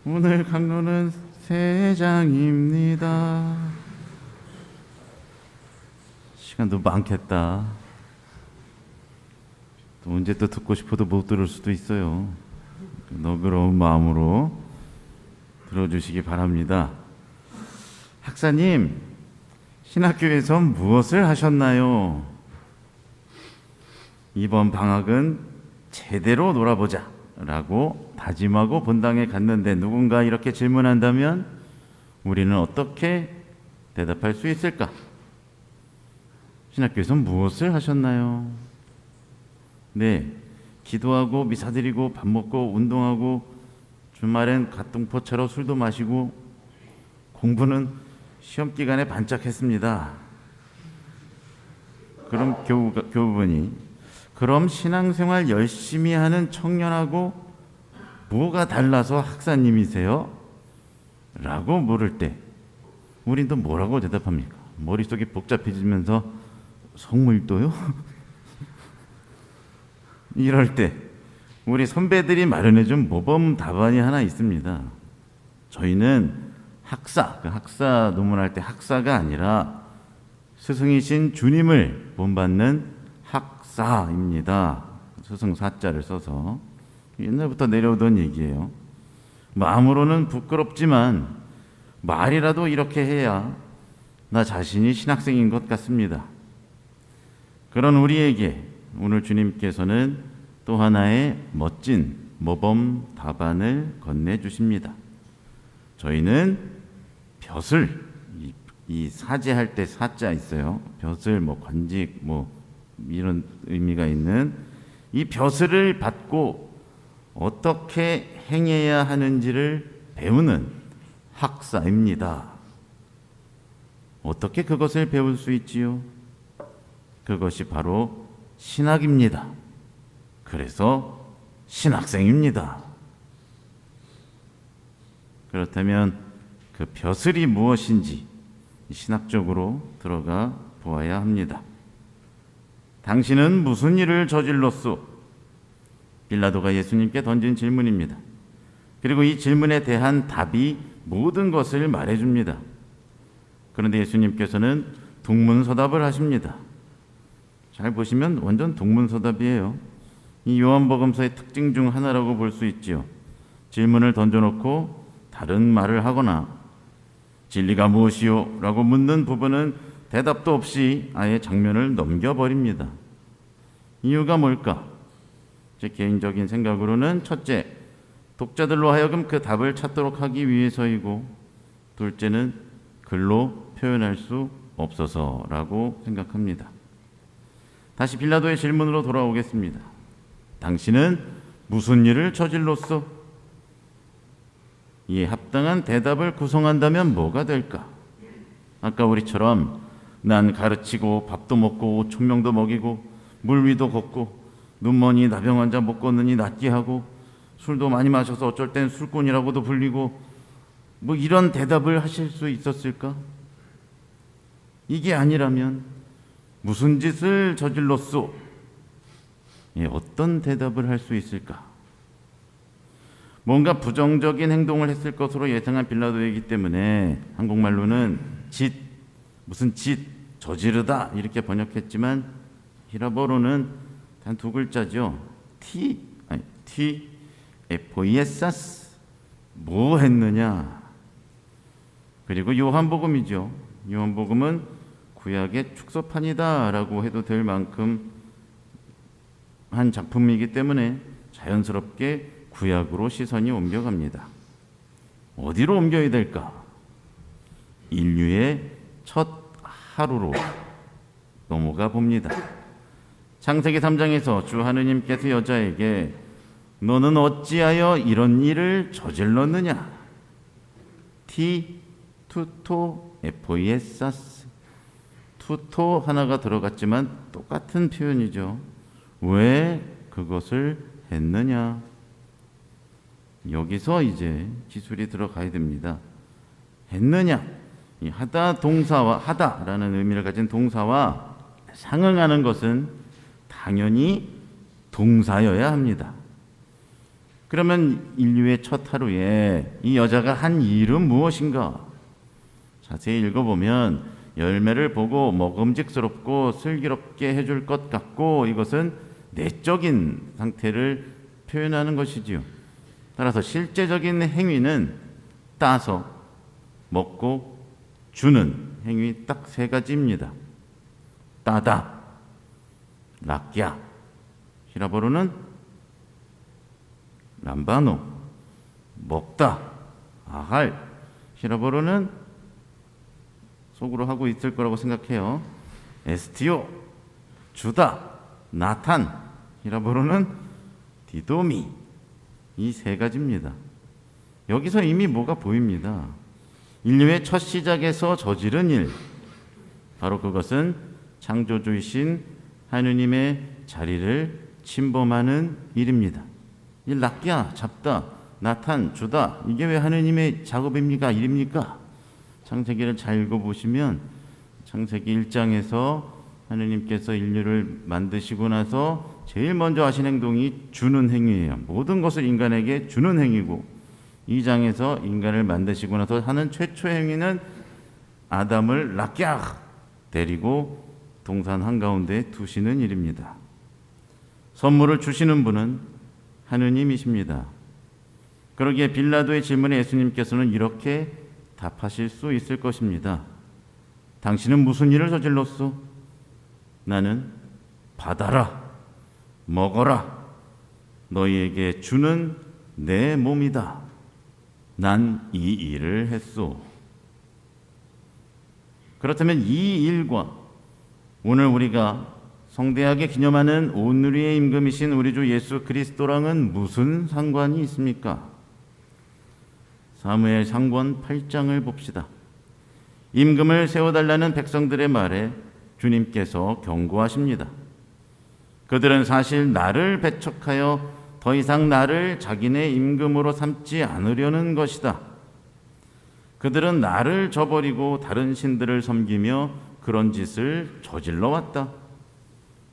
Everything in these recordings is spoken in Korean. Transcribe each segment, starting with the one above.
오늘 강론은 세 장입니다. 시간도 많겠다. 또 언제 또 듣고 싶어도 못 들을 수도 있어요. 너그러운 마음으로 들어주시기 바랍니다. 학사님, 신학교에서 무엇을 하셨나요? 이번 방학은 제대로 놀아보자 라고 다짐하고 본당에 갔는데 누군가 이렇게 질문한다면 우리는 어떻게 대답할 수 있을까? 신학교에서 무엇을 하셨나요? 네, 기도하고 미사 드리고 밥 먹고 운동하고 주말엔 갓동포 차로 술도 마시고 공부는 시험 기간에 반짝했습니다. 그럼 교부분이 그럼 신앙생활 열심히 하는 청년하고 뭐가 달라서 학사님이세요? 라고 물을 때 우린 또 뭐라고 대답합니까? 머릿속이 복잡해지면서 성물도요? 이럴 때 우리 선배들이 마련해준 모범 답안이 하나 있습니다. 저희는 학사 논문할 때 학사가 아니라 스승이신 주님을 본받는 학사입니다. 스승 사자를 써서 옛날부터 내려오던 얘기예요. 마음으로는 부끄럽지만 말이라도 이렇게 해야 나 자신이 신학생인 것 같습니다. 그런 우리에게 오늘 주님께서는 또 하나의 멋진 모범 답안을 건네주십니다. 저희는 벼슬, 이 사제할 때 사자 있어요. 벼슬, 관직, 이런 의미가 있는 이 벼슬을 받고 어떻게 행해야 하는지를 배우는 학사입니다. 어떻게 그것을 배울 수 있지요? 그것이 바로 신학입니다. 그래서 신학생입니다. 그렇다면 그 벼슬이 무엇인지 신학적으로 들어가 보아야 합니다. 당신은 무슨 일을 저질렀소? 빌라도가 예수님께 던진 질문입니다. 그리고 이 질문에 대한 답이 모든 것을 말해줍니다. 그런데 예수님께서는 동문서답을 하십니다. 잘 보시면 완전 동문서답이에요. 이 요한복음서의 특징 중 하나라고 볼 수 있지요. 질문을 던져놓고 다른 말을 하거나 진리가 무엇이요? 라고 묻는 부분은 대답도 없이 아예 장면을 넘겨버립니다. 이유가 뭘까? 제 개인적인 생각으로는 첫째, 독자들로 하여금 그 답을 찾도록 하기 위해서이고, 둘째는 글로 표현할 수 없어서라고 생각합니다. 다시 빌라도의 질문으로 돌아오겠습니다. 당신은 무슨 일을 저질렀소? 이에 합당한 대답을 구성한다면 뭐가 될까? 아까 우리처럼 난 가르치고 밥도 먹고 총명도 먹이고 물 위도 걷고 눈머니 나병 환자 못 걷느니 낫게 하고 술도 많이 마셔서 어쩔 땐 술꾼이라고도 불리고 이런 대답을 하실 수 있었을까? 이게 아니라면 무슨 짓을 저질렀소? 어떤 대답을 할 수 있을까? 뭔가 부정적인 행동을 했을 것으로 예상한 빌라도이기 때문에 한국말로는 무슨 짓, 저지르다 이렇게 번역했지만 히라보로는 단 두 글자죠. 에포이에사스, 뭐 했느냐. 그리고 요한복음이죠. 요한복음은 구약의 축소판이다라고 해도 될 만큼 한 작품이기 때문에 자연스럽게 구약으로 시선이 옮겨갑니다. 어디로 옮겨야 될까? 인류의 첫 하루로 넘어가 봅니다. 창세기 3장에서 주 하느님께서 여자에게 너는 어찌하여 이런 일을 저질렀느냐? 투토 에포이에사스, 투토 하나가 들어갔지만 똑같은 표현이죠. 왜 그것을 했느냐? 여기서 이제 기술이 들어가야 됩니다. 했느냐? 이 하다 동사와 하다라는 의미를 가진 동사와 상응하는 것은 당연히 동사여야 합니다. 그러면 인류의 첫 하루에 이 여자가 한 일은 무엇인가? 자세히 읽어보면 열매를 보고 먹음직스럽고 슬기롭게 해줄 것 같고, 이것은 내적인 상태를 표현하는 것이지요. 따라서 실제적인 행위는 따서 먹고 주는 행위 딱 세 가지입니다. 따다, 락야, 히라보로는 람바노, 먹다, 아할, 히라보로는 속으로 하고 있을 거라고 생각해요. 에스티오, 주다, 나탄, 히라보로는 디도미. 이 세 가지입니다. 여기서 이미 뭐가 보입니다. 인류의 첫 시작에서 저지른 일, 바로 그것은 창조주이신 하느님의 자리를 침범하는 일입니다. 이 락야, 잡다, 나탄, 주다, 이게 왜 하느님의 작업입니까? 일입니까? 창세기를 잘 읽어보시면 창세기 1장에서 하느님께서 인류를 만드시고 나서 제일 먼저 하신 행동이 주는 행위예요. 모든 것을 인간에게 주는 행위고, 2장에서 인간을 만드시고 나서 하는 최초의 행위는 아담을 락야 데리고 동산 한가운데 두시는 일입니다. 선물을 주시는 분은 하느님이십니다. 그러기에 빌라도의 질문에 예수님께서는 이렇게 답하실 수 있을 것입니다. 당신은 무슨 일을 저질렀소? 나는 받아라, 먹어라, 너희에게 주는 내 몸이다. 난 이 일을 했소. 그렇다면 이 일과 오늘 우리가 성대하게 기념하는 오늘의 임금이신 우리 주 예수 그리스도랑은 무슨 상관이 있습니까? 사무엘 상권 8장을 봅시다. 임금을 세워달라는 백성들의 말에 주님께서 경고하십니다. 그들은 사실 나를 배척하여 더 이상 나를 자기네 임금으로 삼지 않으려는 것이다. 그들은 나를 저버리고 다른 신들을 섬기며 그런 짓을 저질러 왔다.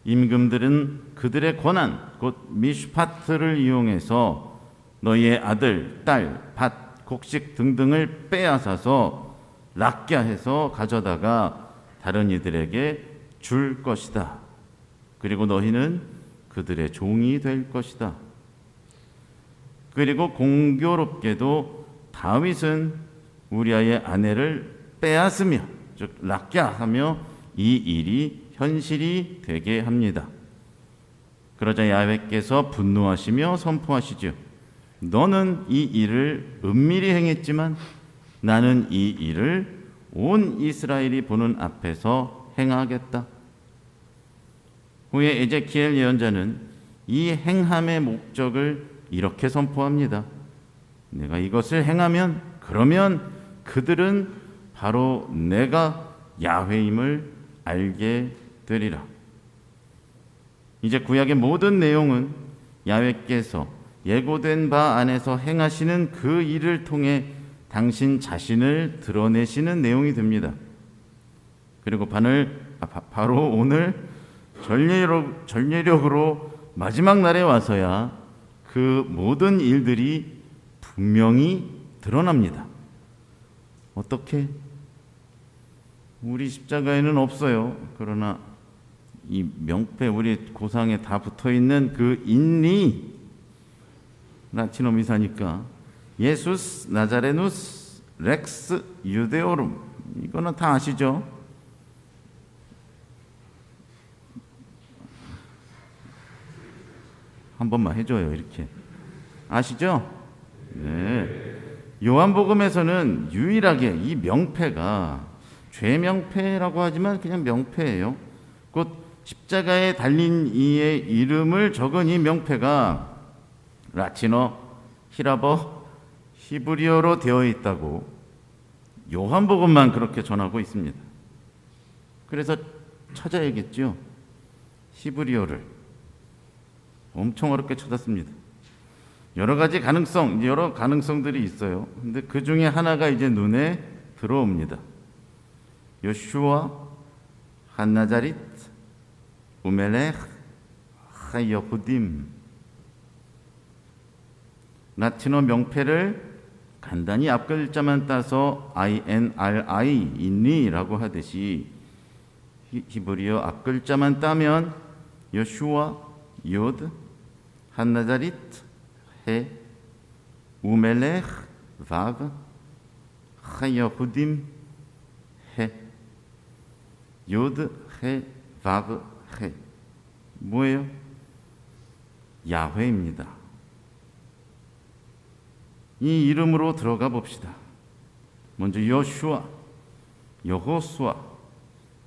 임금들은 그들의 권한, 곧 미슈파트를 이용해서 너희의 아들, 딸, 밭, 곡식 등등을 빼앗아서 락야해서 가져다가 다른 이들에게 줄 것이다. 그리고 너희는 그들의 종이 될 것이다. 그리고 공교롭게도 다윗은 우리아의 아내를 빼앗으며, 즉 락야하며 이 일이 현실이 되게 합니다. 그러자 야훼께서 분노하시며 선포하시죠. 너는 이 일을 은밀히 행했지만 나는 이 일을 온 이스라엘이 보는 앞에서 행하겠다. 후에 에제키엘 예언자는 이 행함의 목적을 이렇게 선포합니다. 내가 이것을 행하면, 그러면 그들은 바로 내가 야훼임을 알게 되리라. 이제 구약의 모든 내용은 야훼께서 예고된 바 안에서 행하시는 그 일을 통해 당신 자신을 드러내시는 내용이 됩니다. 그리고 바로 오늘 전례력으로 마지막 날에 와서야 그 모든 일들이 분명히 드러납니다. 어떻게? 우리 십자가에는 없어요. 그러나 이 명패, 우리 고상에 다 붙어있는 그 인리, 라틴어 미사니까 예수스 나자레누스 렉스 유데오룸, 이거는 다 아시죠? 한 번만 해줘요. 이렇게 아시죠? 네. 요한복음에서는 유일하게 이 명패가 죄명패라고 하지만 그냥 명패예요. 곧 십자가에 달린 이의 이름을 적은 이 명패가 라틴어, 히라버, 히브리어로 되어 있다고 요한복음만 그렇게 전하고 있습니다. 그래서 찾아야겠죠. 히브리어를 엄청 어렵게 찾았습니다. 여러 가능성들이 있어요. 근데 그 중에 하나가 이제 눈에 들어옵니다. 요슈아 한나자릿 우멜렉 하여후딤. 라틴어 명패를 간단히 앞글자만 따서 INRI, 인리라고 하듯이 히브리어 앞글자만 따면 여슈아, 요드, 한나자리트, 해, 우멜렉, 바브, 하여후딤, 해, 요드, 해, 바브, 해. 뭐예요? 야훼입니다. 이 이름으로 들어가 봅시다. 먼저 여슈아, 여호수아,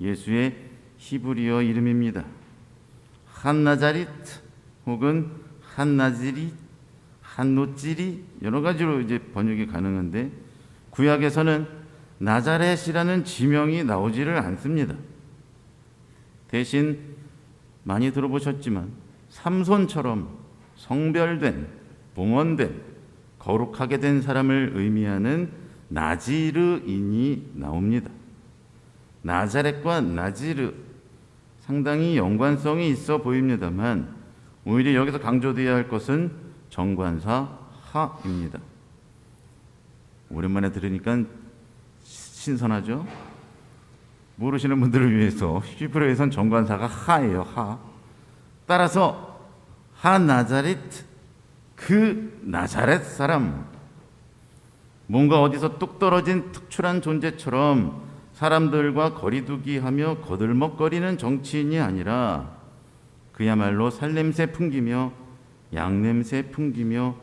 예수의 히브리어 이름입니다. 한나자리트 혹은 한나지리, 한노찌리 여러 가지로 이제 번역이 가능한데 구약에서는 나자렛이라는 지명이 나오지를 않습니다. 대신 많이 들어보셨지만 삼손처럼 성별된, 봉헌된, 거룩하게 된 사람을 의미하는 나지르인이 나옵니다. 나자렛과 나지르 상당히 연관성이 있어 보입니다만 오히려 여기서 강조되어야 할 것은 정관사 하입니다. 오랜만에 들으니까 신선하죠? 모르시는 분들을 위해서 히브리어에선 정관사가 하예요. 하. 따라서 하나자렛, 그 나자렛 사람, 뭔가 어디서 뚝 떨어진 특출한 존재처럼 사람들과 거리두기 하며 거들먹거리는 정치인이 아니라 그야말로 살냄새 풍기며 양냄새 풍기며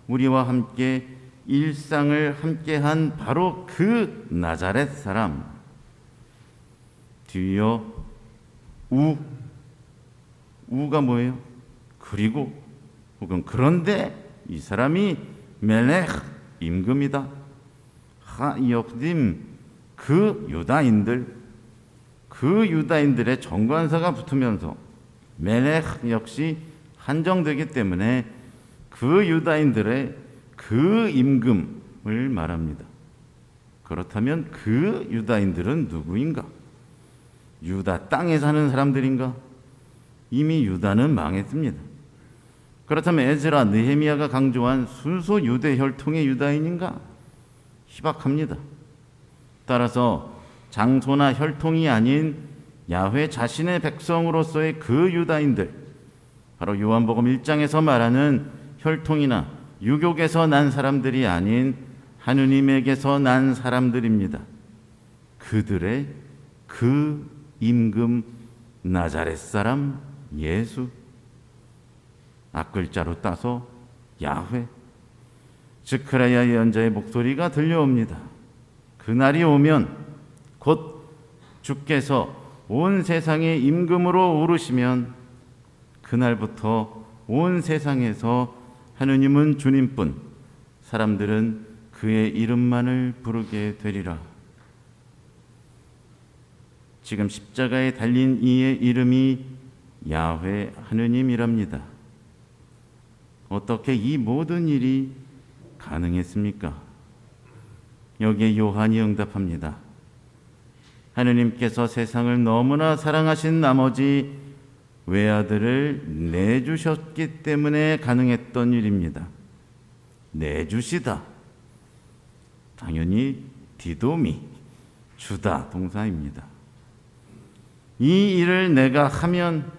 우리와 함께 일상을 함께한 바로 그 나자렛 사람. 뒤이어 우가 뭐예요? 그리고 혹은 그런데 이 사람이 멜렉 임금이다. 하역딤 그 유다인들의 정관사가 붙으면서 멜렉 역시 한정되기 때문에 그 유다인들의 그 임금을 말합니다. 그렇다면 그 유다인들은 누구인가? 유다 땅에 사는 사람들인가? 이미 유다는 망했습니다. 그렇다면 에즈라, 느헤미야가 강조한 순수 유대 혈통의 유다인인가? 희박합니다. 따라서 장소나 혈통이 아닌 야훼 자신의 백성으로서의 그 유다인들, 바로 요한복음 1장에서 말하는 혈통이나 유족에서 난 사람들이 아닌 하느님에게서 난 사람들입니다. 그들의 그 임금 나자렛 사람 예수, 앞글자로 따서 야훼. 스가랴 예언자의 목소리가 들려옵니다. 그날이 오면 곧 주께서 온 세상의 임금으로 오르시면 그날부터 온 세상에서 하느님은 주님뿐, 사람들은 그의 이름만을 부르게 되리라. 지금 십자가에 달린 이의 이름이 야훼 하느님이랍니다. 어떻게 이 모든 일이 가능했습니까? 여기에 요한이 응답합니다. 하느님께서 세상을 너무나 사랑하신 나머지 외아들을 내주셨기 때문에 가능했던 일입니다. 내주시다. 당연히 디도미, 주다 동사입니다. 이 일을 내가 하면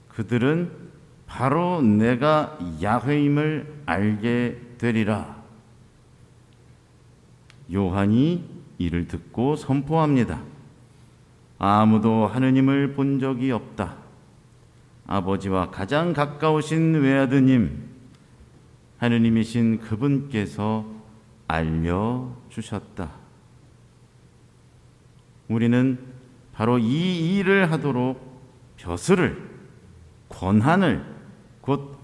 그들은 바로 내가 야훼임을 알게 되리라. 요한이 이를 듣고 선포합니다. 아무도 하느님을 본 적이 없다. 아버지와 가장 가까우신 외아드님, 하느님이신 그분께서 알려주셨다. 우리는 바로 이 일을 하도록 벼슬을, 권한을, 곧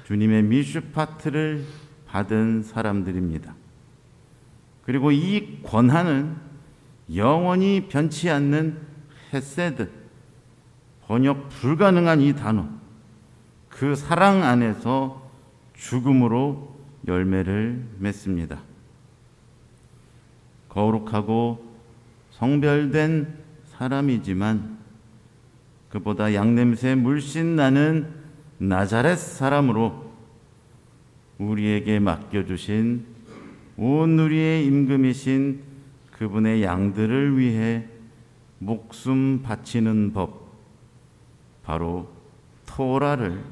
주님의 미슈파트를 받은 사람들입니다. 그리고 이 권한은 영원히 변치 않는 헤세드, 번역 불가능한 이 단어, 그 사랑 안에서 죽음으로 열매를 맺습니다. 거룩하고 성별된 사람이지만 그보다 양냄새 물씬 나는 나자렛 사람으로 우리에게 맡겨주신 온 누리의 임금이신 그분의 양들을 위해 목숨 바치는 법, 바로 토라를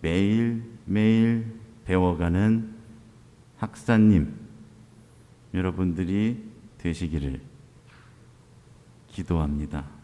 매일매일 배워가는 학사님 여러분들이 되시기를 기도합니다.